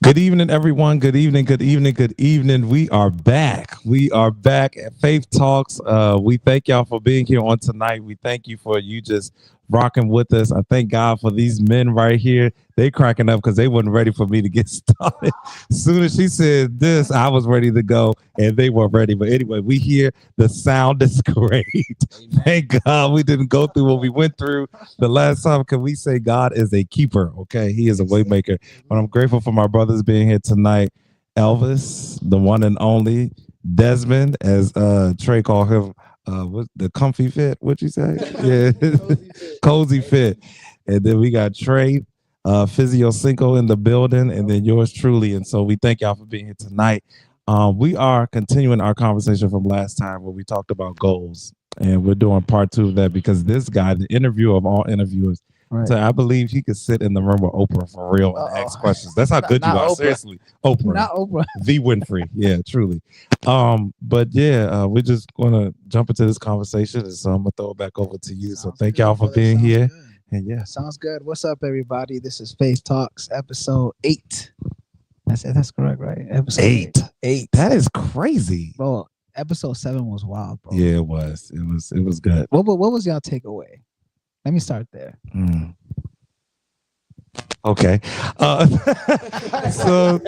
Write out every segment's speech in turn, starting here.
Good evening, everyone. Good evening. Good evening. Good evening. We are back. We are back at Faith Talks. We thank y'all for being here on tonight. We thank you for you just rocking with us. I thank God for these men right here. They cracking up because they wasn't ready for me to get started. As soon as she said this, I was ready to go, and they weren't ready. But anyway, we here. The sound is great. Thank God we didn't go through what we went through the last time. Can we say God is a keeper? Okay, He is a way maker. But I'm grateful for my brothers being here tonight. Elvis, the one and only Desmond, as Trey called him, what the comfy fit? What'd you say? Yeah, cozy fit. And then we got Trey, Physio Cinco in the building, and then yours truly. And so we thank y'all for being here tonight. We are continuing our conversation from last time where we talked about goals, and we're doing part two of that because this guy, the interviewer of all interviewers. Right. So I believe he could sit in the room with Oprah for real and ask questions. That's how good you are. Oprah. Seriously, Oprah, not Oprah, the Winfrey. Yeah, truly. But yeah, we're just gonna jump into this conversation, and so I'm gonna throw it back over to you. So thank y'all for being here. And yeah, sounds good. What's up, everybody? This is Faith Talks, episode 8. That's correct, right? Episode 8. That is crazy, bro. Episode 7 was wild, bro. Yeah, it was. It was good. What was y'all takeaway? Let me start there. Okay. So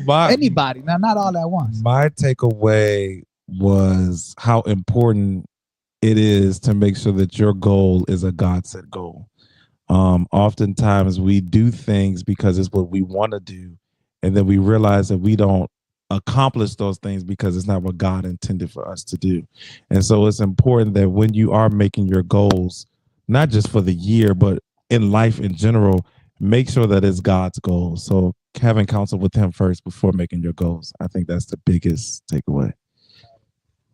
my anybody, now not all at once. My takeaway was how important it is to make sure that your goal is a God set goal. Oftentimes we do things because it's what we want to do, and then we realize that we don't accomplish those things because it's not what God intended for us to do. And so it's important that when you are making your goals, not just for the year, but in life in general, make sure that it's God's goal. So having counsel with Him first before making your goals. I think that's the biggest takeaway.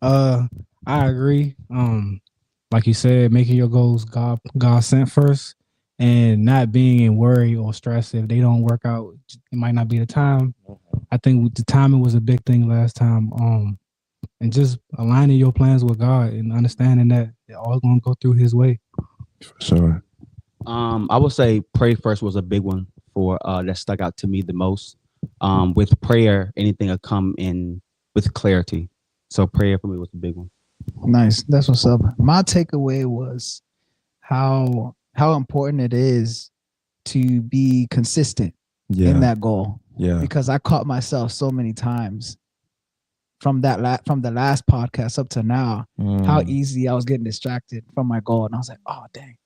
I agree. Like you said, making your goals God sent first, and not being in worry or stress if they don't work out. It might not be the time. I think the timing was a big thing last time. And just aligning your plans with God and understanding that they're all going to go through His way. For sure. I would say pray first was a big one for that stuck out to me the most. With prayer, anything will come in with clarity. So prayer for me was a big one. Nice. That's what's up. My takeaway was how important it is to be consistent in that goal. Yeah. Because I caught myself so many times from the last podcast up to now, how easy I was getting distracted from my goal. And I was like, oh, dang,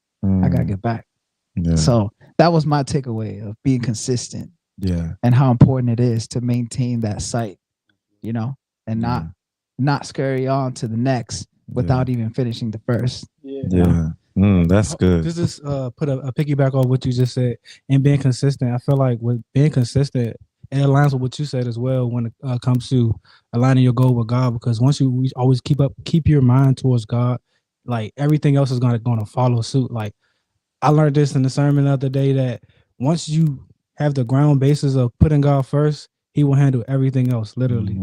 I got to get back. Yeah. So that was my takeaway of being consistent. Yeah. And how important it is to maintain that sight, and not scurry on to the next without even finishing the first. Yeah. That's good. Just put a piggyback on what you just said and being consistent. I feel like with being consistent, it aligns with what you said as well when it comes to aligning your goal with God. Because once you always keep your mind towards God, like everything else is gonna follow suit. Like I learned this in the sermon the other day that once you have the ground basis of putting God first, He will handle everything else. Literally,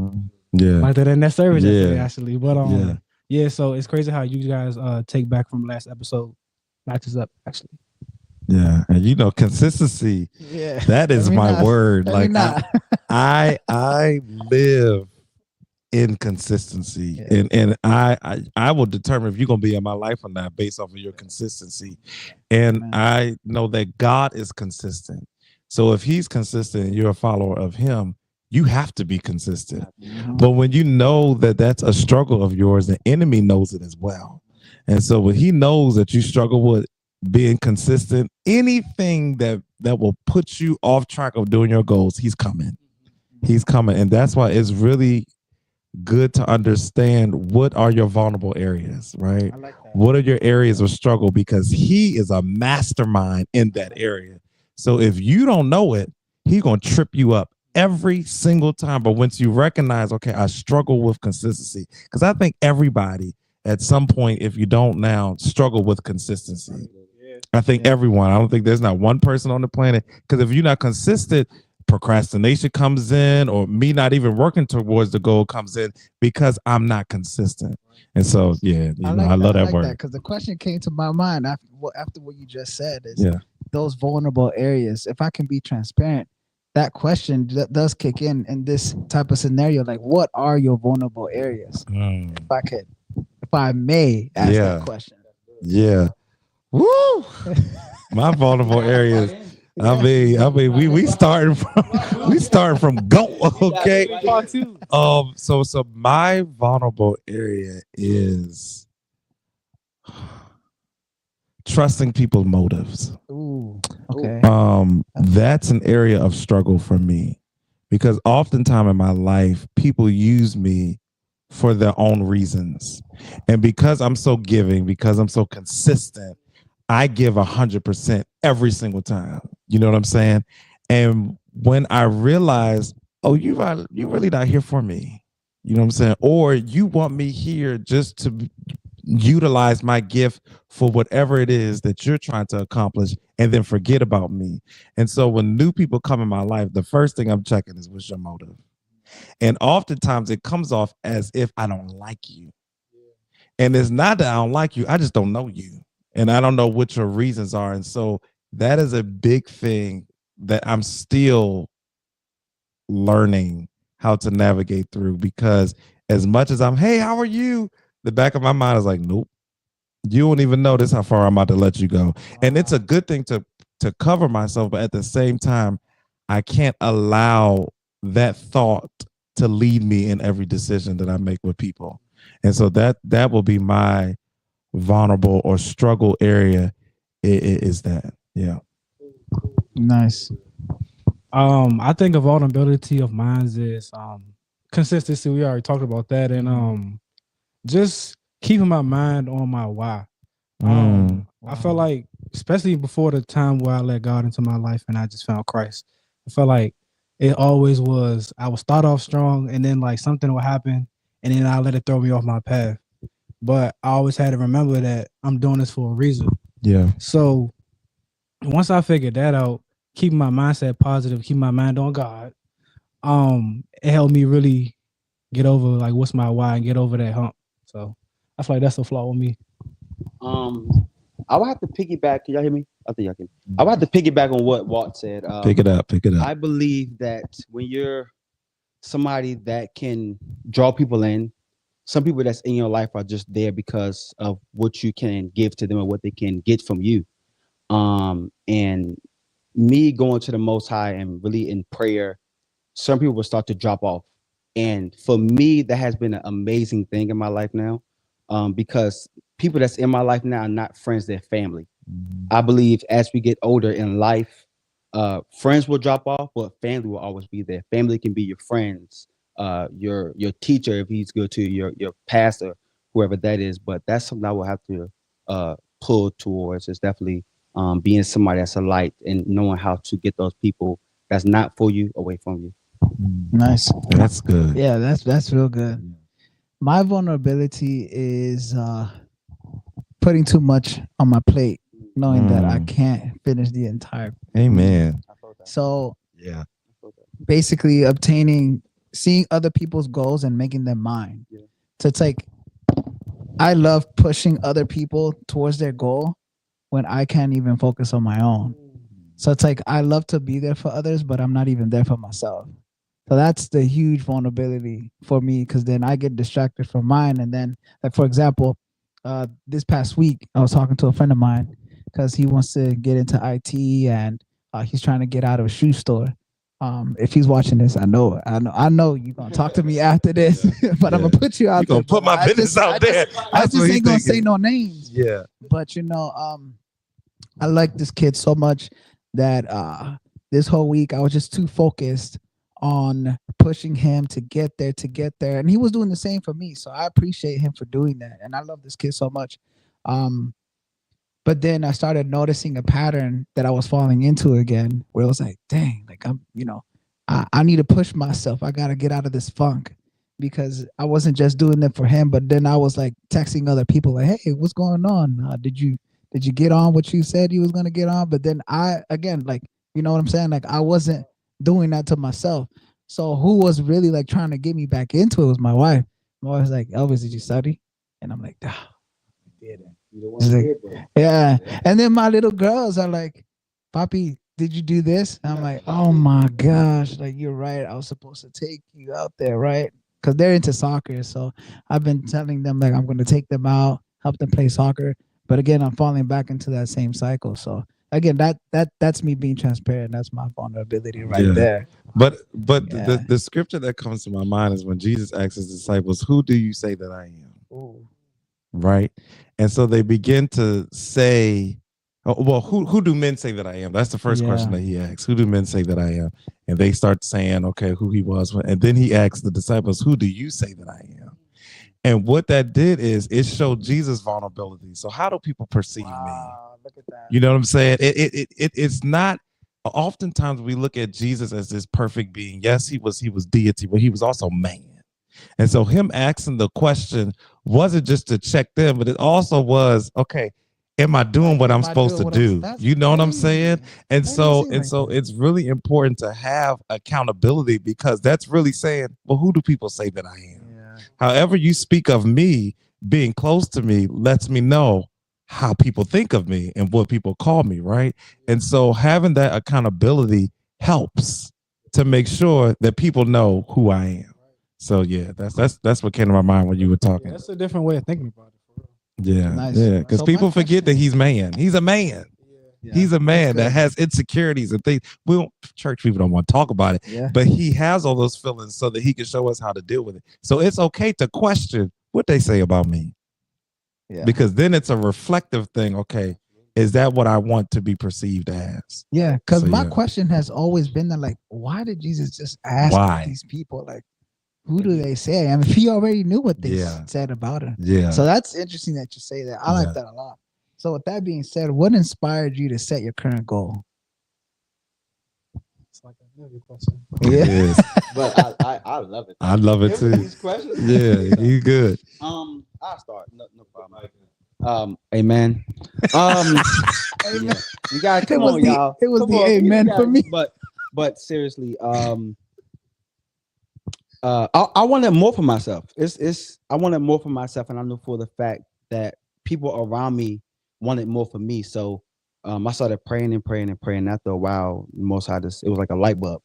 yeah. Like that in that service yesterday, actually. But yeah. So it's crazy how you guys take back from last episode. Matches up actually. Yeah, and consistency. Yeah, that is my word. Like I live in consistency, and I will determine if you're gonna be in my life or not based off of your consistency. And I know that God is consistent. So if He's consistent and you're a follower of Him, you have to be consistent. But when you know that that's a struggle of yours, the enemy knows it as well. And so when he knows that you struggle with being consistent, anything that will put you off track of doing your goals, he's coming. He's coming. And that's why it's really good to understand what are your vulnerable areas, right? Like what are your areas of struggle? Because he is a mastermind in that area. So if you don't know it, he's going to trip you up every single time. But once you recognize, okay, I struggle with consistency, because I think everybody at some point, if you don't now, struggle with consistency. I think everyone. I don't think there's not one person on the planet, because if you're not consistent, procrastination comes in, or me not even working towards the goal comes in because I'm not consistent. And so, I love that word. Because the question came to my mind after what you just said is those vulnerable areas. If I can be transparent, that question does kick in this type of scenario. Like, what are your vulnerable areas? If I may ask that question. Yeah. Woo! My vulnerable areas. I mean, we starting from go. Okay. So my vulnerable area is trusting people's motives. Ooh, okay. That's an area of struggle for me because oftentimes in my life, people use me for their own reasons. And because I'm so giving, because I'm so consistent, I give 100% every single time. You know what I'm saying? And when I realize, oh, you really not here for me. You know what I'm saying? Or you want me here just to utilize my gift for whatever it is that you're trying to accomplish and then forget about me. And so when new people come in my life, the first thing I'm checking is what's your motive? And oftentimes it comes off as if I don't like you. And it's not that I don't like you, I just don't know you. And I don't know what your reasons are. And so that is a big thing that I'm still learning how to navigate through because as much as I'm, hey, how are you? The back of my mind is like, nope, you won't even notice how far I'm about to let you go. And it's a good thing to cover myself, but at the same time, I can't allow that thought to lead me in every decision that I make with people. And so that will be my vulnerable or struggle area is that. Yeah. Nice. I think a vulnerability of mine is consistency. We already talked about that, and just keeping my mind on my why. I felt like, especially before the time where I let God into my life and I just found Christ, I felt like it always was. I would start off strong, and then like something would happen, and then I let it throw me off my path. But I always had to remember that I'm doing this for a reason. Yeah. So once I figured that out, keeping my mindset positive, keeping my mind on God, it helped me really get over like what's my why and get over that hump. So I feel like that's a flaw with me. I would have to piggyback. Can y'all hear me? I think y'all can. I would have to piggyback on what Walt said. Pick it up. I believe that when you're somebody that can draw people in, some people that's in your life are just there because of what you can give to them and what they can get from you. And me going to the Most High and really in prayer, some people will start to drop off. And for me, that has been an amazing thing in my life now, because people that's in my life now are not friends, they're family. I believe as we get older in life, friends will drop off, but family will always be there. Family can be your friends, your teacher if he's good to you, your pastor, whoever that is. But that's something I will have to pull towards. It's definitely being somebody that's a light and knowing how to get those people that's not for you away from you. Nice. That's good. Yeah, that's real good. My vulnerability is putting too much on my plate, knowing that I can't finish the entire. Amen. So yeah, basically seeing other people's goals and making them mine. Yeah. So it's like I love pushing other people towards their goal when I can't even focus on my own. So it's like I love to be there for others, but I'm not even there for myself. So that's the huge vulnerability for me, because then I get distracted from mine. And then, like, for example, this past week, I was talking to a friend of mine because he wants to get into IT and he's trying to get out of a shoe store. If he's watching this, I know you're gonna talk to me after this, but I'm gonna put you out there. You're gonna put my business out there. I just ain't gonna say no names. Yeah. But I like this kid so much that this whole week I was just too focused on pushing him to get there, and he was doing the same for me. So I appreciate him for doing that, and I love this kid so much. But then I started noticing a pattern that I was falling into again, where it was like, dang, like I need to push myself. I gotta get out of this funk, because I wasn't just doing it for him, but then I was like texting other people like, hey, what's going on? Did you get on what you said you was gonna get on? But then like, you know what I'm saying? Like I wasn't doing that to myself. So who was really like trying to get me back into it was my wife. My wife was like, Elvis, did you study? And I'm like, I didn't. Like, yeah. And then my little girls are like, Papi, did you do this? And I'm like, oh my gosh, like you're right. I was supposed to take you out there, right? Because they're into soccer. So I've been telling them like I'm going to take them out, help them play soccer. But again, I'm falling back into that same cycle. So again, that's me being transparent. That's my vulnerability right there. But Yeah. the scripture that comes to my mind is when Jesus asks his disciples, "Who do you say that I am?" Ooh. Right, and so they begin to say, oh, "Well, who do men say that I am?" That's the first question that he asks. Who do men say that I am? And they start saying, "Okay, who he was," and then he asks the disciples, "Who do you say that I am?" And what that did is it showed Jesus' vulnerability. So how do people perceive me? Look at that. You know what I'm saying? It's not. Oftentimes we look at Jesus as this perfect being. Yes, he was deity, but he was also man. And so him asking the question wasn't just to check them, but it also was, okay, am I doing what I'm supposed to do? You know what I'm saying? And so it's really important to have accountability, because that's really saying, well, who do people say that I am? However you speak of me, being close to me lets me know how people think of me and what people call me, right? And so having that accountability helps to make sure that people know who I am. So yeah, that's what came to my mind when you were talking. Yeah, that's a different way of thinking about it. Yeah, nice. Yeah, because people forget that he's man. He's a man. Yeah. He's a man that has insecurities and things. We don't, church people don't want to talk about it, but he has all those feelings so that he can show us how to deal with it. So it's okay to question what they say about me, because then it's a reflective thing. Okay, is that what I want to be perceived as? Yeah, because my question has always been that, like, why did Jesus just ask these people, like, who do they say? I mean, he already knew what they said about him. Yeah. So that's interesting that you say that. I like that a lot. So with that being said, what inspired you to set your current goal? It's like a heavy question. Yeah. But I love it. I love it too. These questions. Yeah, he's good. I'll start. No problem. Amen. Amen. Yeah. You gotta come on, y'all. It was the amen for me. But seriously, I wanted more for myself. I wanted more for myself, and I knew for the fact that people around me wanted more for me. So I started praying and praying and praying. After a while, Most High it was like a light bulb.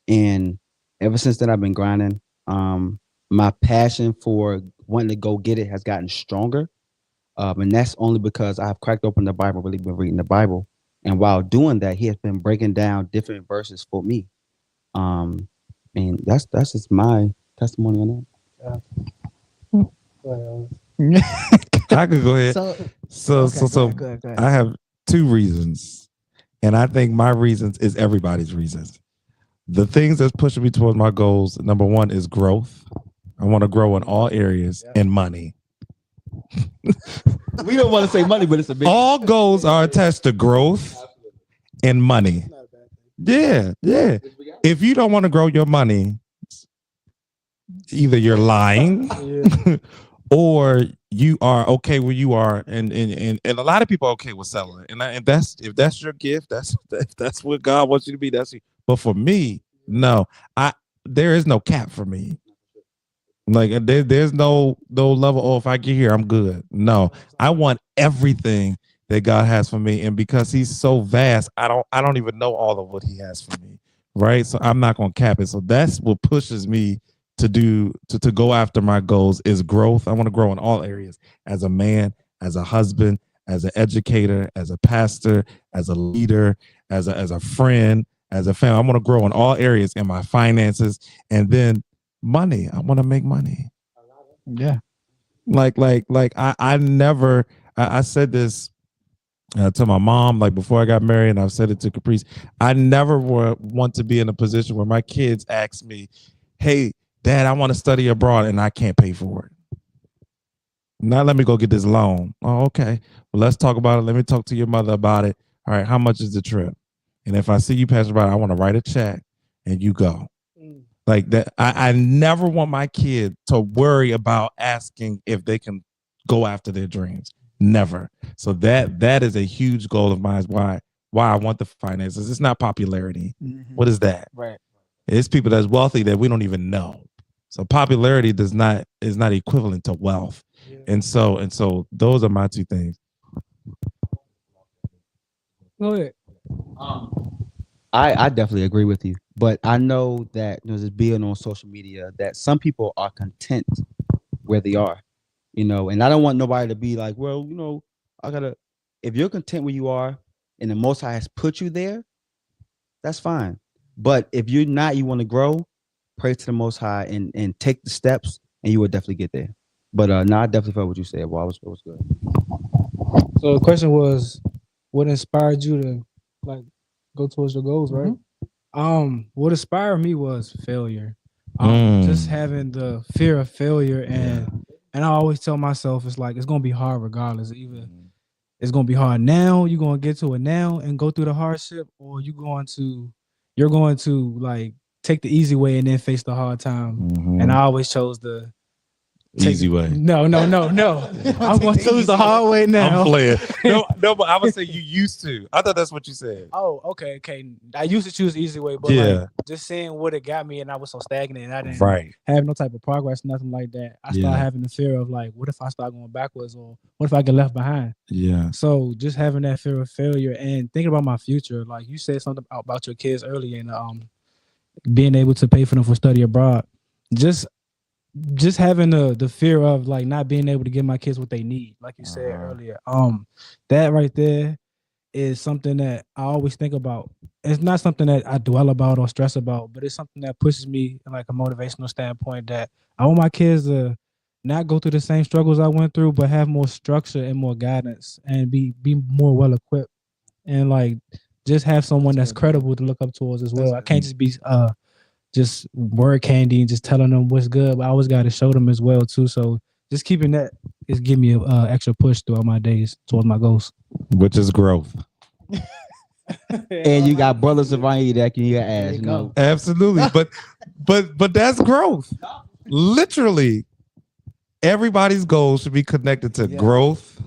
And ever since then, I've been grinding. My passion for wanting to go get it has gotten stronger. And that's only because I have cracked open the Bible, really been reading the Bible. And while doing that, he has been breaking down different verses for me. And that's just my testimony on that. I could go ahead. So go ahead. I have two reasons. And I think my reasons is everybody's reasons. The things that's pushing me towards my goals, number one, is growth. I want to grow in all areas, and money. We don't want to say money, but it's a big. All goals are attached to growth and money. Yeah. If you don't want to grow your money, either you're lying or you are okay where you are, and a lot of people are okay with selling. And if that's your gift, that's what God wants you to be. But for me, no, there is no cap for me. Like there's no level. Oh, if I get here, I'm good. No, I want everything that God has for me, and because He's so vast, I don't even know all of what He has for me. Right, so I'm not gonna cap it. So that's what pushes me to go after my goals is growth. I want to grow in all areas, as a man, as a husband, as an educator, as a pastor, as a leader, as a friend, as a family. I want to grow in all areas in my finances, and then money. I want to make money. Yeah. Like I never, I said this to my mom, like before I got married, and I've said it to Caprice. I never want to be in a position where my kids ask me, hey, Dad, I want to study abroad and I can't pay for it. Now let me go get this loan. Oh, okay. Well, let's talk about it. Let me talk to your mother about it. All right, how much is the trip? And if I see you passing by, I want to write a check and you go. Like that, I never want my kid to worry about asking if they can go after their dreams. Never. So that is a huge goal of mine. Why I want the finances. It's not popularity. Mm-hmm. What is that? Right. It's people that's wealthy that we don't even know. So popularity is not equivalent to wealth. Yeah. And so those are my two things. Go ahead. I definitely agree with you, but I know that just being on social media, that some people are content where they are, and I don't want nobody to be like, well, I gotta. If you're content where you are, and the Most High has put you there, that's fine. But if you're not, you want to grow, pray to the Most High and take the steps, and you will definitely get there. But no, I definitely felt what you said. Well, it was good. So the question was, what inspired you to like go towards your goals, right? What inspired me was failure. Just having the fear of failure, and I always tell myself it's like it's gonna be hard regardless. Either it's gonna be hard now, you're gonna get to it now and go through the hardship, or you're going to like take the easy way and then face the hard time. And I always chose the easy way. No. I'm going to choose the hard way now. I'm playing. No, but I would say you used to. I thought that's what you said. Oh, okay. I used to choose the easy way, but like just seeing what it got me, and I was so stagnant, and I didn't have no type of progress, nothing like that. I started having the fear of like, what if I start going backwards, or what if I get left behind? Yeah. So just having that fear of failure and thinking about my future, like you said something about your kids earlier, and being able to pay for them for study abroad, just having the fear of like not being able to give my kids what they need, like you said earlier. That right there is something that I always think about. It's not something that I dwell about or stress about, but it's something that pushes me in like a motivational standpoint, that I want my kids to not go through the same struggles I went through, but have more structure and more guidance and be more well equipped, and like just have someone that's credible to look up towards as well. I can't just be just word candy and just telling them what's good, but I always got to show them as well too. So just keeping that is giving me an extra push throughout my days towards my goals, which is growth. And you got brothers around you that can your ass, Absolutely, but that's growth. Literally, everybody's goals should be connected to growth,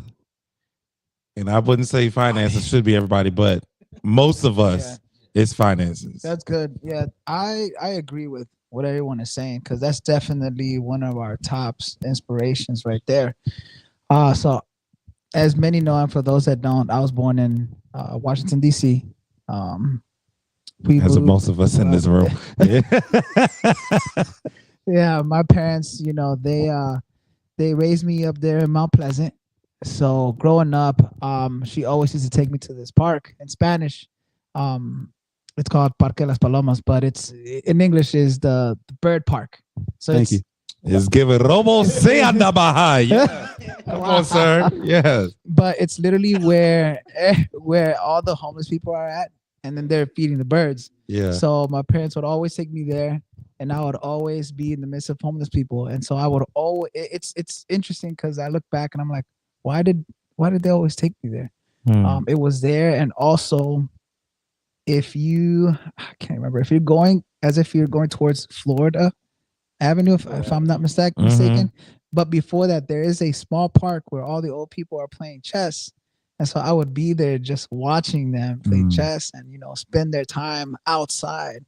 and I wouldn't say finances should be everybody, but most of us. It's finances. That's good. Yeah, I agree with what everyone is saying, because that's definitely one of our top inspirations right there. So as many know, and for those that don't, I was born in Washington, D.C. As most of us in this room. Yeah, my parents, they raised me up there in Mount Pleasant. So growing up, she always used to take me to this park in Spanish. It's called Parque Las Palomas, but it's in English is the bird park. So Thank you. It's giving Robo se anda baja. Yeah. Come on, sir. Yes. But it's literally where all the homeless people are at, and then they're feeding the birds. Yeah. So my parents would always take me there, and I would always be in the midst of homeless people. And so I would always. It's interesting because I look back and I'm like, why did they always take me there? It was there, and also, I can't remember, if you're going towards Florida Avenue, if I'm not mistaken. But before that, there is a small park where all the old people are playing chess. And so I would be there just watching them play chess and, spend their time outside.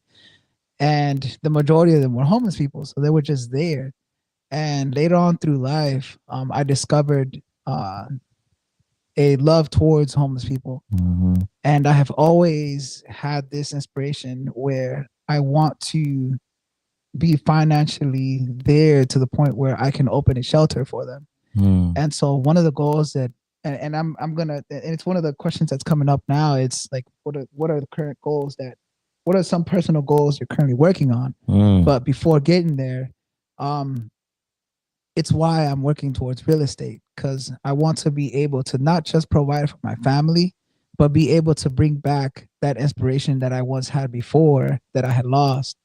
And the majority of them were homeless people. So they were just there. And later on through life, I discovered a love towards homeless people. And I have always had this inspiration where I want to be financially there to the point where I can open a shelter for them. And so one of the goals that, and I'm gonna, and it's one of the questions that's coming up now. It's like, what are the current goals what are some personal goals you're currently working on? But before getting there, it's why I'm working towards real estate, because I want to be able to not just provide for my family, but be able to bring back that inspiration that I once had before that I had lost,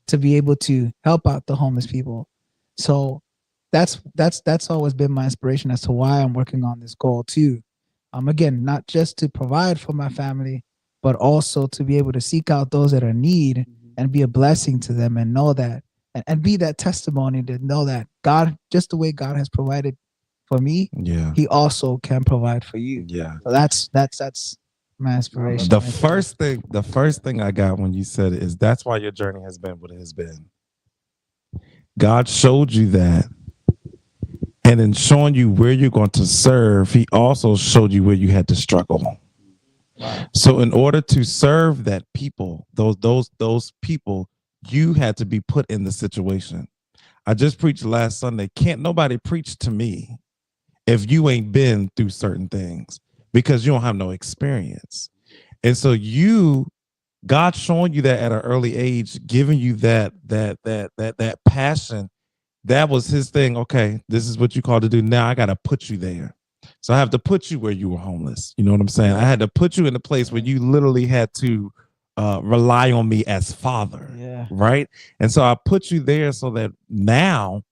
to be able to help out the homeless people. So that's always been my inspiration as to why I'm working on this goal too. Again, not just to provide for my family, but also to be able to seek out those that are in need and be a blessing to them, and know that, and be that testimony to know that God, just the way God has provided for me, He also can provide for you. Yeah. So that's my inspiration. The first thing I got when you said it is that's why your journey has been what it has been. God showed you that, and in showing you where you're going to serve, He also showed you where you had to struggle. So in order to serve that people, those people, you had to be put in the situation. I just preached last Sunday. Can't nobody preach to me if you ain't been through certain things, because you don't have no experience. And so God showing you that at an early age, giving you that passion, that was his thing. Okay, this is what you called to do. Now I got to put you there. So I have to put you where you were homeless. You know what I'm saying? I had to put you in a place where you literally had to rely on me as father. Yeah. Right. And so I put you there so that now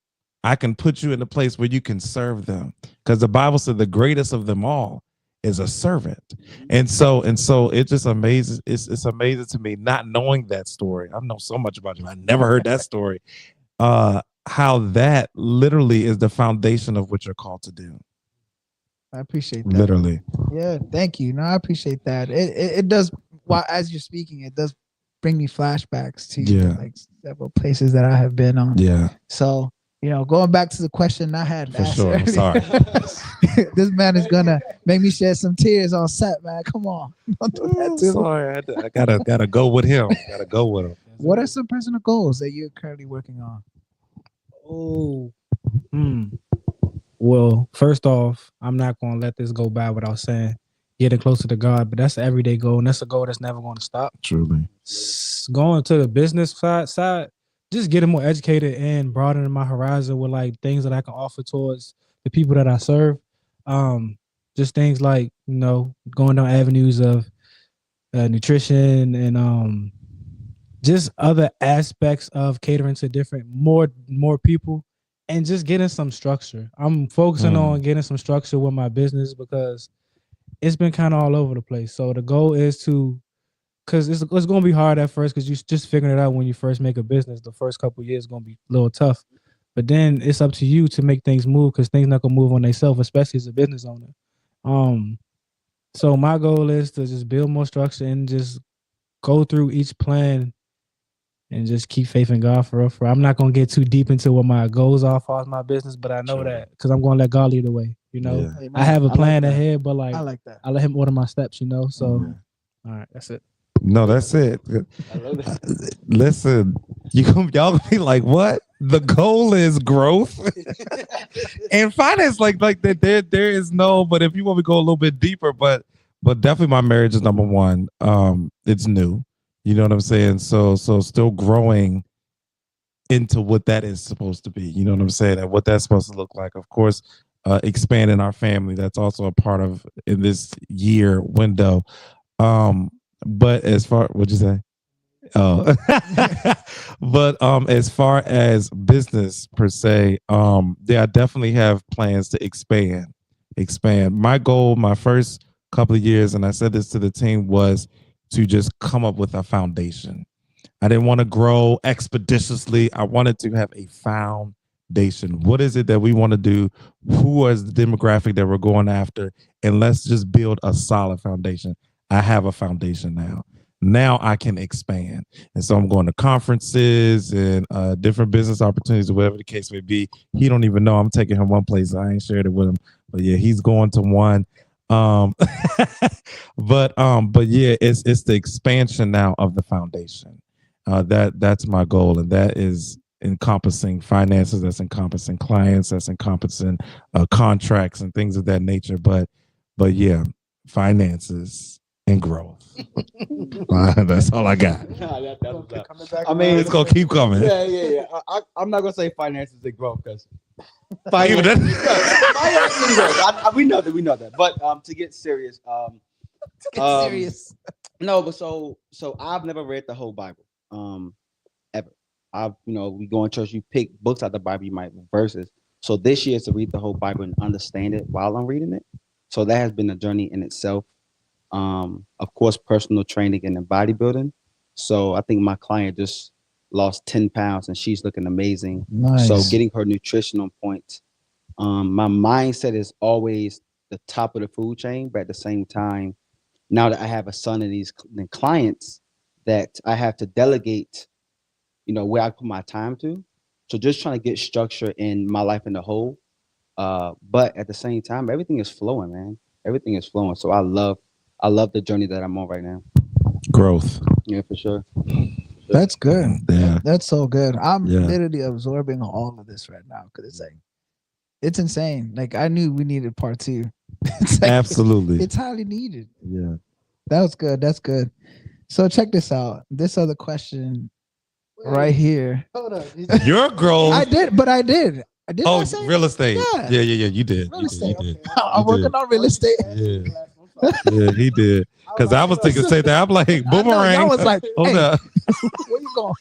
I can put you in a place where you can serve them. Because the Bible said the greatest of them all is a servant. And so it just amazes. It's amazing to me not knowing that story. I know so much about you. I never heard that story. How that literally is the foundation of what you're called to do. I appreciate that. Literally. Yeah, thank you. No, I appreciate that. It does, while as you're speaking, it does bring me flashbacks to like several places that I have been on. Yeah. So, going back to the question I had for sure. I'm sorry. This man is gonna make me shed some tears on set, man. Come on. Don't do that to sorry. I gotta go with him. Gotta go with him. What are some personal goals that you're currently working on? Well, first off, I'm not going to let this go by without saying getting closer to God, but that's an everyday goal, and that's a goal that's never going to stop. Truly. Going to the business side, just getting more educated and broadening my horizon with like things that I can offer towards the people that I serve. Just things like, going down avenues of nutrition and just other aspects of catering to different more people, and just getting some structure. I'm focusing on getting some structure with my business because it's been kind of all over the place. So the goal is to, because it's going to be hard at first because you just figuring it out when you first make a business. The first couple of years is going to be a little tough, but then it's up to you to make things move, because things not going to move on themselves, especially as a business owner. So my goal is to just build more structure and just go through each plan and just keep faith in God for real. I'm not going to get too deep into what my goals are for my business, but I know that because I'm going to let God lead the way, Yeah. I have a plan ahead, but I like that. I let him order my steps, so all right, that's it. No, that's it. Listen, y'all gonna be like, what? The goal is growth and finance. Like that. There is no. But if you want to go a little bit deeper, but definitely my marriage is number one. It's new. You know what I'm saying? So still growing into what that is supposed to be. You know what I'm saying? And what that's supposed to look like. Of course, expanding our family. That's also a part of in this year window. But as far, what'd you say? Oh, but as far as business per se, yeah, I definitely have plans to expand. My goal, my first couple of years, and I said this to the team, was to just come up with a foundation. I didn't want to grow expeditiously. I wanted to have a foundation. What is it that we want to do? Who is the demographic that we're going after? And let's just build a solid foundation. I have a foundation now. Now I can expand. And so I'm going to conferences and different business opportunities, or whatever the case may be. He don't even know I'm taking him one place. I ain't shared it with him. But yeah, he's going to one. But yeah, it's the expansion now of the foundation. That's my goal. And that is encompassing finances, that's encompassing clients, that's encompassing contracts and things of that nature. But yeah, finances and growth. That's all I got. I mean, it's gonna keep coming. Yeah. I'm not gonna say finances and growth because we know that. But to get serious, no, but so I've never read the whole Bible, ever. We go in church, you pick books out the Bible, you might verses. So this year is to read the whole Bible and understand it while I'm reading it. So that has been a journey in itself. Of course, personal training and bodybuilding. So I think my client just lost 10 pounds and she's looking amazing. Nice. So getting her nutrition on point. My mindset is always the top of the food chain, but at the same time, now that I have a son and these clients, that I have to delegate, where I put my time to. So just trying to get structure in my life in the whole. But at the same time, everything is flowing, man. Everything is flowing. So I love I love the journey that I'm on right now. Growth. Yeah, for sure. That's good. Yeah. That's so good. I'm Yeah. literally absorbing all of this right now because it's like, it's insane. Like I knew we needed part 2. It's like, Absolutely. it's highly needed. Yeah. That was good. That's good. So check this out. This other question right here. Hold up. Your growth. I did. I did Oh, I say? real estate. Yeah. Yeah. You did. Real You estate. did. I'm working on real estate. Yeah. Yeah, he did. Because I was thinking, say that. I'm like, boomerang. I was like, hold hey, up. where you going?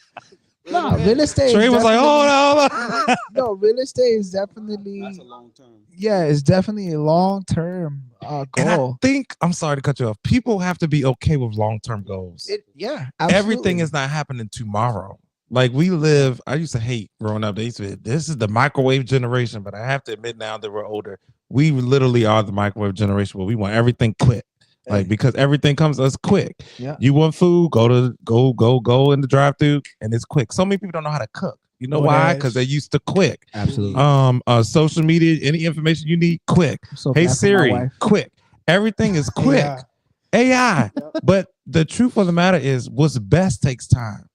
No, real estate. Trey was like, hold on. No, real estate is definitely. That's a long term. Yeah, it's definitely a long term goal. And I think, I'm sorry to cut you off. People have to be okay with long term goals. Yeah, absolutely. absolutely. Everything is not happening tomorrow. Like we live, I used to hate growing up. They used to say, this is the microwave generation, but I have to admit now that we're older, we literally are the microwave generation where we want everything quick. Like because everything comes to us quick. Yeah. You want food, go in the drive-thru and it's quick. So many people don't know how to cook. You know why? Because they're used to quick. Absolutely. Social media, any information you need, quick. So hey Siri, quick. Everything is quick. AI. But the truth of the matter is what's best takes time.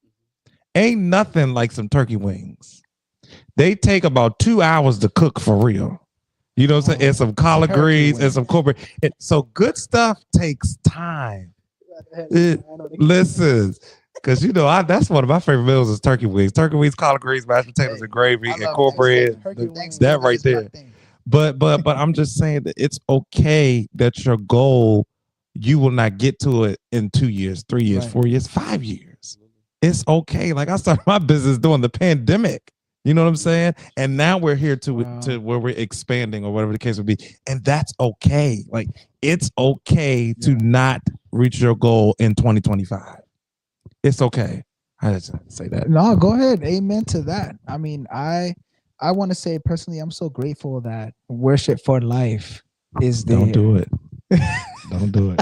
Ain't nothing like some turkey wings. They take about 2 hours to cook for real. You know what I'm saying? And some collard greens and some cornbread. So good stuff takes time. Listen, because you know that's one of my favorite meals is turkey wings. Turkey wings, collard greens, mashed potatoes, and gravy, and cornbread. That right there. But I'm just saying that it's okay that your goal, you will not get to it in 2 years, 3 years, 4 years, 5 years. It's okay. Like I started my business during the pandemic. You know what I'm saying? And now we're here to where we're expanding or whatever the case would be. And that's okay. Like it's okay to not reach your goal in 2025. It's okay. I just say that. No, go ahead. Amen to that. I mean, I want to say personally, I'm so grateful that Worship for Life is there. Don't do it. Don't do it.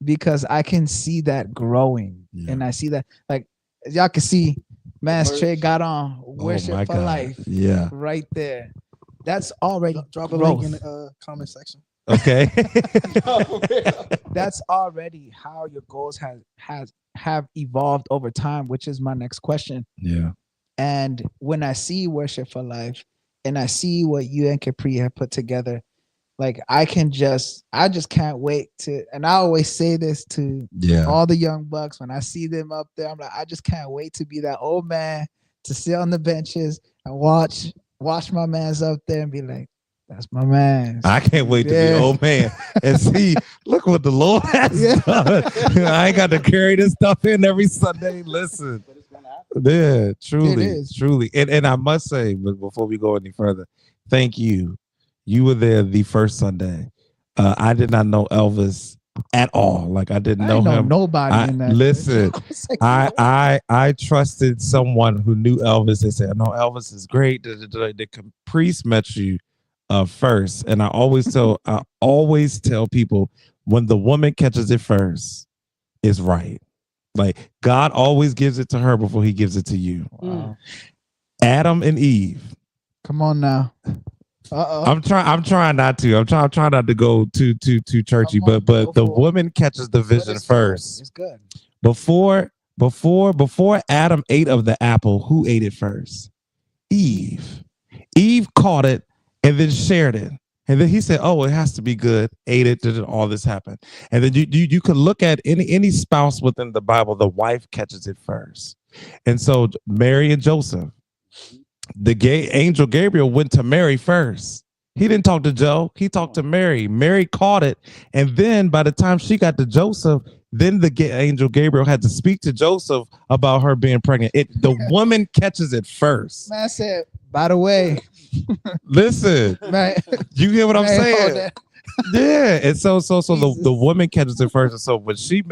Because I can see that growing. And I see that, like, y'all can see, Trey got on Worship for Life. Yeah. Right there. That's already drop a link in the comment section. Okay. That's already how your goals have evolved over time, which is my next question. Yeah. And when I see Worship for Life and I see what you and Capri have put together, like I just can't wait to, and I always say this to all the young bucks when I see them up there, I'm like, I just can't wait to be that old man to sit on the benches and watch my mans up there and be like, that's my man. I can't wait to be an old man and see, look what the Lord has done. I ain't got to carry this stuff in every Sunday. Listen. Yeah, truly. And I must say, but before we go any further, thank you. You were there the first Sunday. I did not know Elvis at all. Like I didn't know him. Nobody in that. Listen, I trusted someone who knew Elvis. They said, "No, Elvis is great." The Caprice met you first, and I always tell people when the woman catches it first, it's right. Like God always gives it to her before He gives it to you. Wow. Adam and Eve. Come on now. I'm trying not to. I'm trying not to go too churchy, but the woman catches the vision first. It's good. Before Adam ate of the apple, who ate it first? Eve. Eve caught it and then shared it. And then he said, "Oh, it has to be good." Ate it, did all this happen. And then you could look at any spouse within the Bible, the wife catches it first. And so Mary and Joseph, the angel Gabriel went to Mary first. He didn't talk to Joe. He talked to Mary. Mary caught it. And then by the time she got to Joseph, then the angel Gabriel had to speak to Joseph about her being pregnant. The woman catches it first. Man, I said, by the way. Listen, man, you hear what I'm saying? Yeah. And so the woman catches it first. And so when she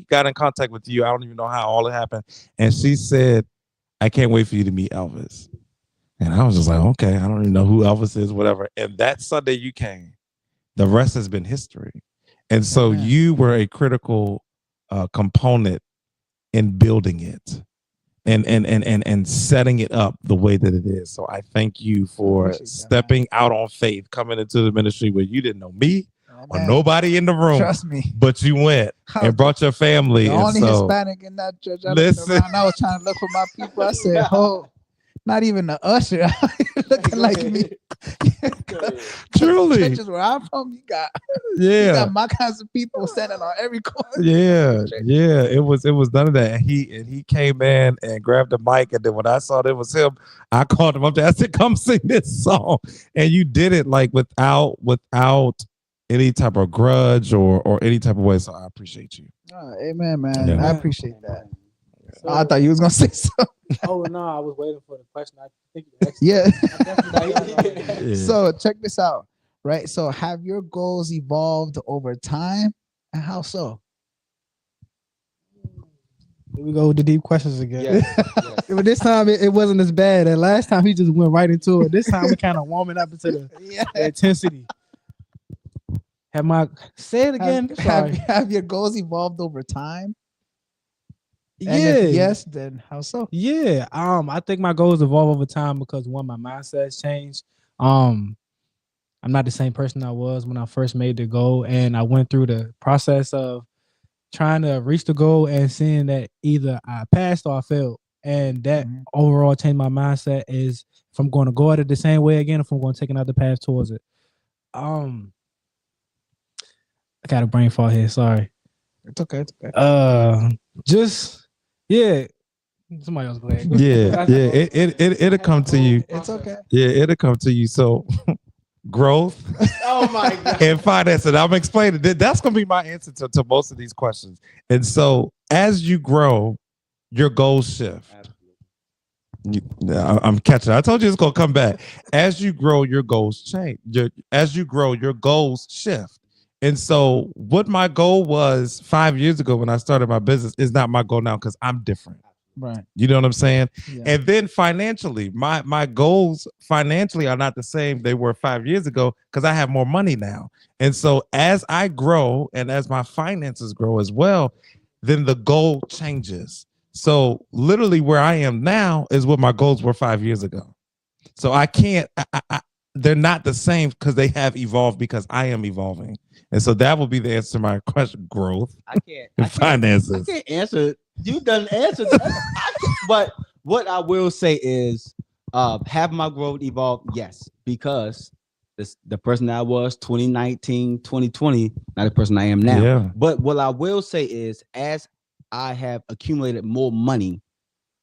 got in contact with you. I don't even know how all it happened. And she said, "I can't wait for you to meet Elvis." And I was just like, okay, I don't even know who Elvis is, whatever. And that Sunday you came. The rest has been history. And so you were a critical component in building it and setting it up the way that it is. So I thank you for stepping out on faith, coming into the ministry where you didn't know me. or nobody in the room. Trust me. But you went and brought your family. The and only so, Hispanic in that church. I was trying to look for my people. I said, "Oh, not even the usher looking like me." Truly, churches where I'm from, you got my kinds of people standing on every corner. Yeah. It was none of that. And he came in and grabbed the mic, and then when I saw that it was him, I called him up there. I said, "Come sing this song," and you did it like without any type of grudge or any type of way. So I appreciate you. Amen, man. Yeah. I appreciate that. So, I thought you was gonna say something. Oh no, I was waiting for the question. I think you asked. Yeah. So check this out, right? So have your goals evolved over time, and how so? Here we go with the deep questions again. Yes. But this time it wasn't as bad. And last time he just went right into it. This time we kind of warming up into the intensity. Say it again. Have your goals evolved over time? And if yes, then how so? Yeah. I think my goals evolve over time because one, my mindset's changed. I'm not the same person I was when I first made the goal, and I went through the process of trying to reach the goal and seeing that either I passed or I failed. And that overall changed my mindset is if I'm going to go at it the same way again, if I'm going to take another path towards it. I got a brain fart here. Sorry. It's okay. Somebody else go ahead. It'll come to you. It's okay. Yeah, it'll come to you. So growth. Oh my God. And finance. And I'm explaining that that's gonna be my answer to most of these questions. And so as you grow, your goals shift. I'm catching. I told you it's gonna come back. As you grow, your goals change. As you grow, your goals shift. And so what my goal was 5 years ago when I started my business is not my goal now because I'm different. Right. You know what I'm saying? Yeah. And then financially, my goals financially are not the same they were 5 years ago because I have more money now. And so as I grow and as my finances grow as well, then the goal changes. So literally where I am now is what my goals were 5 years ago. So I can't, they're not the same because they have evolved because I am evolving. And so that will be the answer to my question: growth. I can't. Finances. I can't answer. You done answered. But what I will say is, have my growth evolved? Yes, because the person that I was 2019, 2020, not the person I am now. Yeah. But what I will say is, as I have accumulated more money,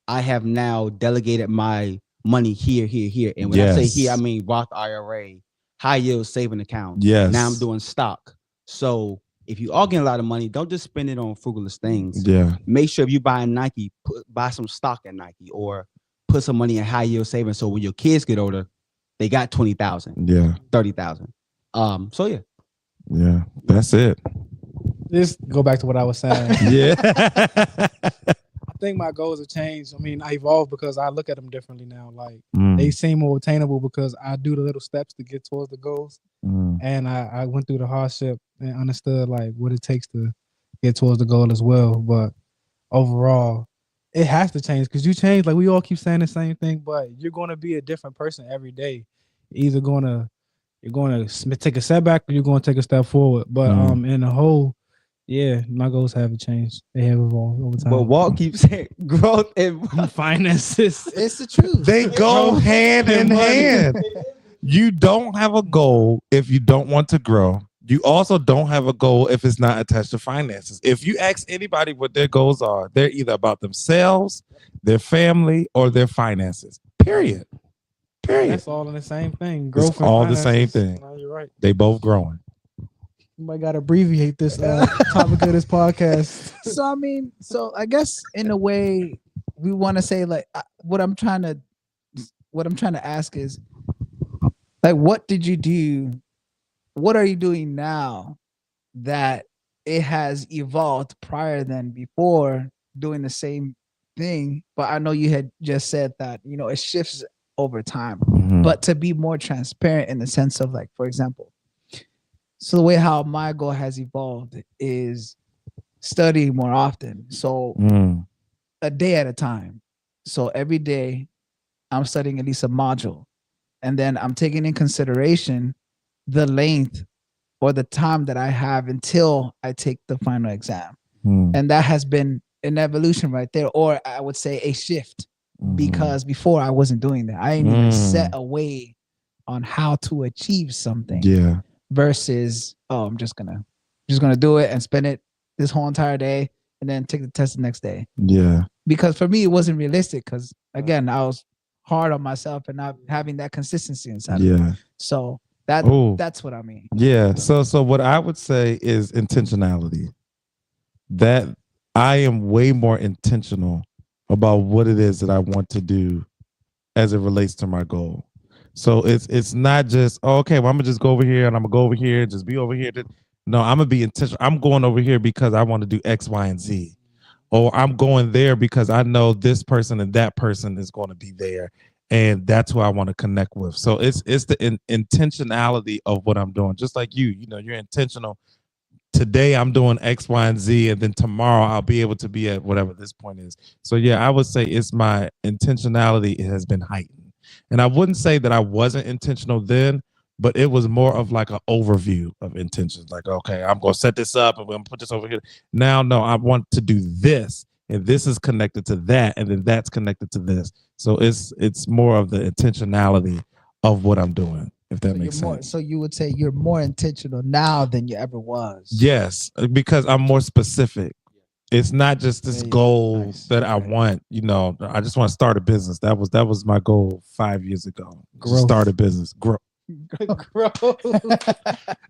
I have now delegated my money here. And when I say here, I mean Roth IRA, high yield saving account. Yes. Now I'm doing stock. So if you are getting a lot of money, don't just spend it on frivolous things. Yeah. Make sure if you buy Nike, buy some stock at Nike or put some money in high yield savings. So when your kids get older, they got 20,000. Yeah. 30,000. So yeah. Yeah. That's it. Just go back to what I was saying. Yeah. I think my goals have changed. I mean, I evolved because I look at them differently now. Like they seem more attainable because I do the little steps to get towards the goals. And I went through the hardship and understood like what it takes to get towards the goal as well. But overall, it has to change because you change. Like we all keep saying the same thing, but you're going to be a different person every day. You're going to take a setback or you're going to take a step forward. But in the whole, yeah, my goals haven't changed. They have evolved over time. But Walt keeps saying growth and finances. It's the truth. They go hand in hand. You don't have a goal if you don't want to grow. You also don't have a goal if it's not attached to finances. If you ask anybody what their goals are, they're either about themselves, their family, or their finances. Period. That's all in the same thing. Growth it's all finances. The same thing. No, you're right. They both growing. Somebody got to abbreviate this topic of this podcast. So I guess in a way we want to say like what I'm trying to ask is like, what did you do? What are you doing now that it has evolved prior than before doing the same thing? But I know you had just said that, it shifts over time, but to be more transparent in the sense of like, for example, so the way how my goal has evolved is studying more often. So a day at a time. So every day I'm studying at least a module. And then I'm taking in consideration the length or the time that I have until I take the final exam. And that has been an evolution right there, or I would say a shift, because before I wasn't doing that. I didn't even set a way on how to achieve something. Yeah. Versus, oh, I'm just gonna do it and spend it this whole entire day and then take the test the next day. Yeah. Because for me, it wasn't realistic. Because again, I was hard on myself and not having that consistency inside of me. So that's what I mean. Yeah. So what I would say is intentionality. That I am way more intentional about what it is that I want to do as it relates to my goal. So it's not just, oh, okay, well, I'm gonna just go over here and I'm gonna go over here and just be over here. No, I'm gonna be intentional. I'm going over here because I want to do X, Y, and Z. Or I'm going there because I know this person and that person is going to be there. And that's who I want to connect with. So it's the intentionality of what I'm doing. Just like you're intentional. Today I'm doing X, Y, and Z, and then tomorrow I'll be able to be at whatever this point is. So yeah, I would say it's my intentionality has been heightened. And I wouldn't say that I wasn't intentional then, but it was more of like an overview of intentions. Like, okay, I'm going to set this up and I'm going to put this over here. Now, no, I want to do this, and this is connected to that, and then that's connected to this. So it's more of the intentionality of what I'm doing. If that makes sense. So you would say you're more intentional now than you ever was. Yes, because I'm more specific. It's not just this goal that I want. I just want to start a business. That was my goal 5 years ago. Start a business. Grow.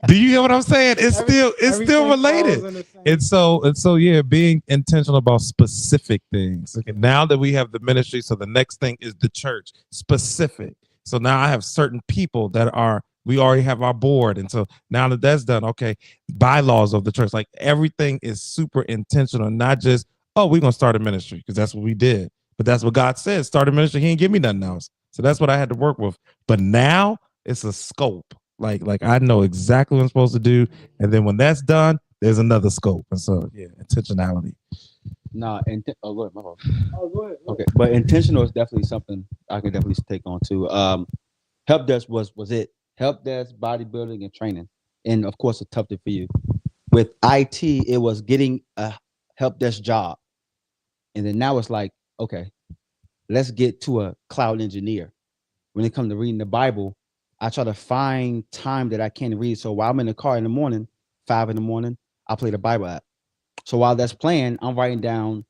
Do you hear what I'm saying? It's still related. And so yeah, being intentional about specific things. Okay, now that we have the ministry, so the next thing is the church. Specific. So now I have certain people we already have our board. And so now that that's done, okay, bylaws of the church, like everything is super intentional, not just, oh, we're going to start a ministry because that's what we did. But that's what God said, start a ministry. He didn't give me nothing else. So that's what I had to work with. But now it's a scope. Like I know exactly what I'm supposed to do. And then when that's done, there's another scope. And so, yeah, intentionality. Go ahead, my fault. Go ahead. Okay, but intentional is definitely something I can definitely take on too. Help desk was it. Help desk, bodybuilding, and training, and of course, a tough thing for you. With IT, it was getting a help desk job, and then now it's like, okay, let's get to a cloud engineer. When it comes to reading the Bible, I try to find time that I can read. So while I'm in the car in the morning, 5 a.m, I play the Bible app. So while that's playing, I'm writing down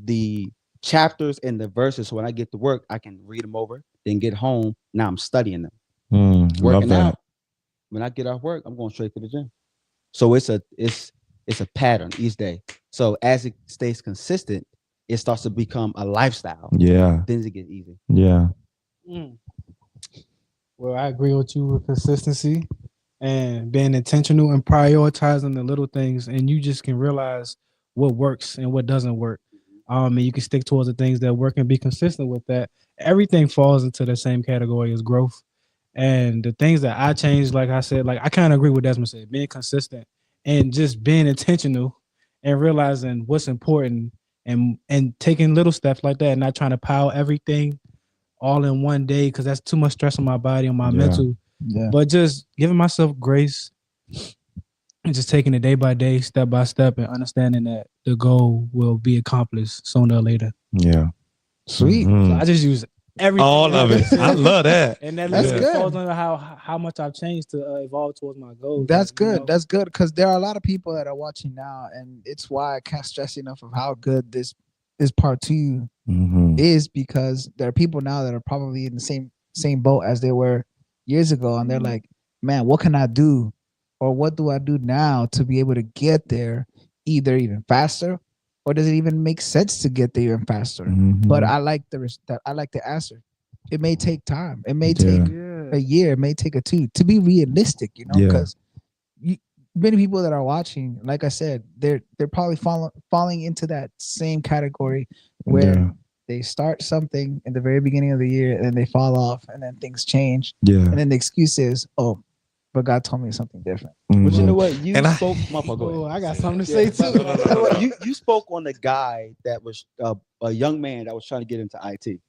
the chapters and the verses. So when I get to work, I can read them over, then get home. Now I'm studying them. Working out. When I get off work, I'm going straight to the gym. So it's a pattern each day. So as it stays consistent, it starts to become a lifestyle. Yeah. Then it gets easy. Yeah. Well, I agree with you with consistency and being intentional and prioritizing the little things, and you just can realize what works and what doesn't work. And you can stick towards the things that work and be consistent with that. Everything falls into the same category as growth. And the things that I changed, like I said, like I kind of agree with Desmond said, being consistent and just being intentional and realizing what's important and taking little steps like that and not trying to pile everything all in one day because that's too much stress on my body and my mental. Yeah. But just giving myself grace and just taking it day by day, step by step, and understanding that the goal will be accomplished sooner or later. Yeah. Sweet. So I just use everything. All of it. I love that. And that's good. Falls under how much I've changed to evolve towards my goals. That's good. That's good because there are a lot of people that are watching now, and it's why I can't stress enough of how good this part 2 is, because there are people now that are probably in the same boat as they were years ago, and they're like, man, what can I do, or what do I do now to be able to get there either even faster, or does it even make sense to get there even faster? But I like the answer. It may take time. It may take a year. It may take a 2 to be realistic, because many people that are watching, like I said, they're probably falling into that same category where they start something in the very beginning of the year and then they fall off and then things change. And then the excuse is, oh, but God told me something different. But you know what? You spoke. I got something to say too. You spoke on the guy that was a young man that was trying to get into IT,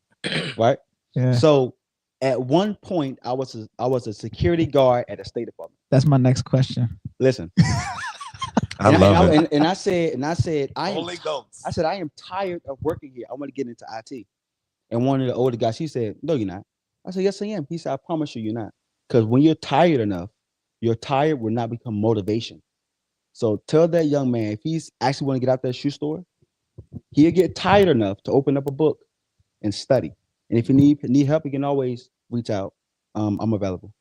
right? Yeah. So at one point, I was a security guard at a State Department. That's my next question. Listen. I love it. And I said, Holy Ghost. I said, I am tired of working here. I want to get into IT. And one of the older guys, he said, no, you're not. I said, yes, I am. He said, I promise you, you're not. Because when you're tired enough, your tired will not become motivation. So tell that young man, if he's actually want to get out that shoe store, he'll get tired enough to open up a book and study. And if you need help, you can always reach out. I'm available.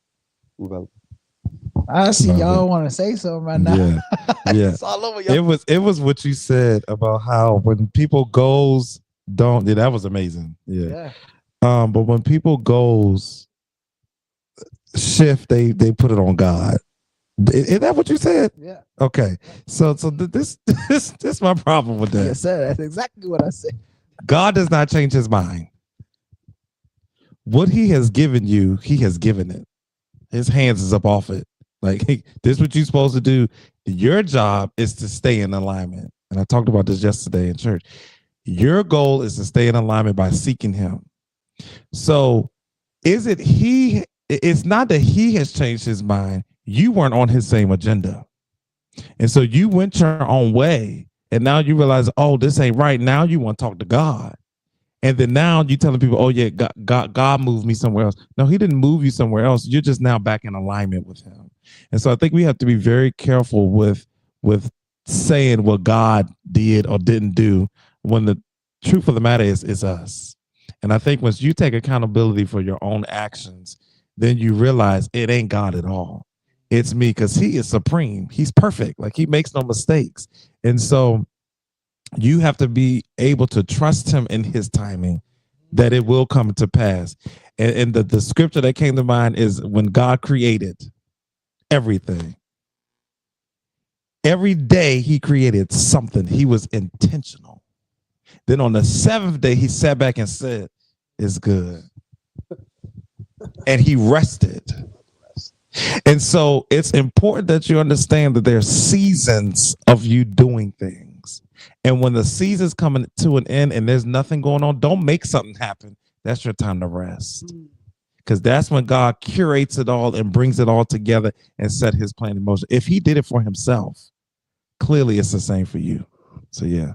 I see y'all want to say something right now. Yeah, yeah. It's all over y'all. It was what you said about how when people goals don't. Yeah, that was amazing. Yeah. But when people goals shift, they put it on God. Is that what you said? Yeah. Okay. So this my problem with that. Yes, sir. That's exactly what I said. God does not change his mind. What he has given you, he has given it. His hands is up off it. Like, hey, this is what you're supposed to do. Your job is to stay in alignment. And I talked about this yesterday in church. Your goal is to stay in alignment by seeking him. So it's not that he has changed his mind. You weren't on his same agenda. And so you went your own way. And now you realize, oh, this ain't right. Now you want to talk to God. And then now you telling people, oh, yeah, God moved me somewhere else. No, he didn't move you somewhere else. You're just now back in alignment with him. And so I think we have to be very careful with saying what God did or didn't do when the truth of the matter is us. And I think once you take accountability for your own actions, then you realize it ain't God at all. It's me, because he is supreme. He's perfect. Like, he makes no mistakes. And so you have to be able to trust him in his timing, that it will come to pass. And the scripture that came to mind is when God created everything. Every day he created something. He was intentional. Then on the seventh day, he sat back and said, it's good. And he rested. And so it's important that you understand that there's seasons of you doing things. And when the season's coming to an end and there's nothing going on, don't make something happen. That's your time to rest. Because that's when God curates it all and brings it all together and set his plan in motion. If he did it for himself, clearly it's the same for you. So, yeah.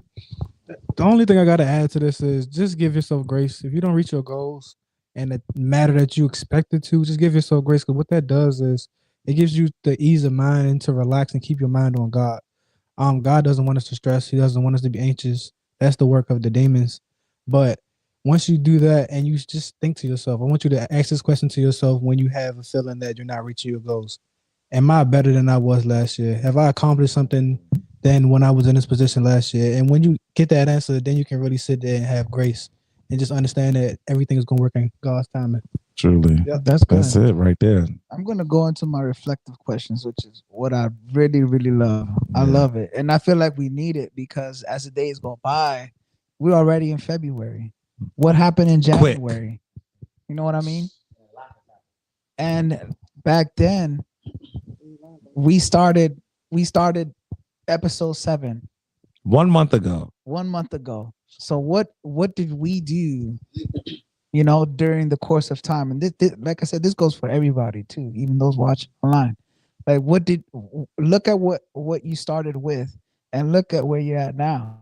The only thing I got to add to this is just give yourself grace. If you don't reach your goals and the matter that you expected to, just give yourself grace. Because what that does is it gives you the ease of mind to relax and keep your mind on God. God doesn't want us to stress. He doesn't want us to be anxious. That's the work of the demons. But once you do that and you just think to yourself, I want you to ask this question to yourself when you have a feeling that you're not reaching your goals. Am I better than I was last year? Have I accomplished something than when I was in this position last year? And when you get that answer, then you can really sit there and have grace and just understand that everything is going to work in God's timing. Truly. Yeah, that's good. That's it right there. I'm going to go into my reflective questions, which is what I really, really love. I love it. And I feel like we need it because as the days go by, we're already in February. What happened in January? Quick. You know what I mean? And back then, we started episode 7 1 month ago. So what did we do, you know, during the course of time? And this, like I said, this goes for everybody too, even those watching online. Like, look at what you started with and look at where you're at now.